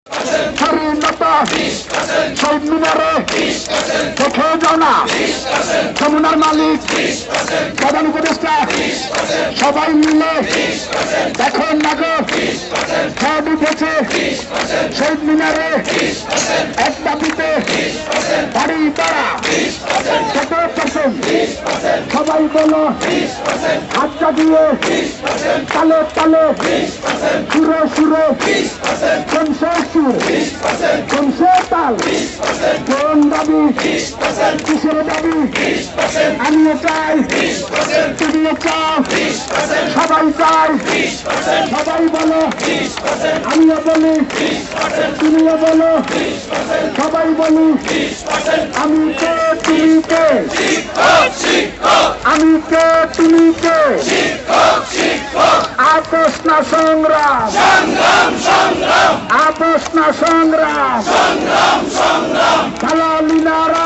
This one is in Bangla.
স্বাধীনতা শহীদ মিনারে দেখে যাও না যমুনার মালিক প্রধান উপদেষ্টা সবাই মিলে দেখেন না গো সব উঠেছে শহীদ মিনারে এক দাবিতে বাড়ি তারা কত পার্সেন্ট সবাই বলো হাতটা দিয়ে তালে তালে সুরে সুরে কমসে সুর কমসে তাল কোন দাবি কিসের দাবি আমিও চাই তুমিও চাও সবাই চাই সবাই বলো আমিও বলি তুমিও বলো সবাই বলি আমি কে তুমি কে আমি কে তুমি কে আপোষ না সংগ্রাম আপোষ না সংগ্রাম দালালি না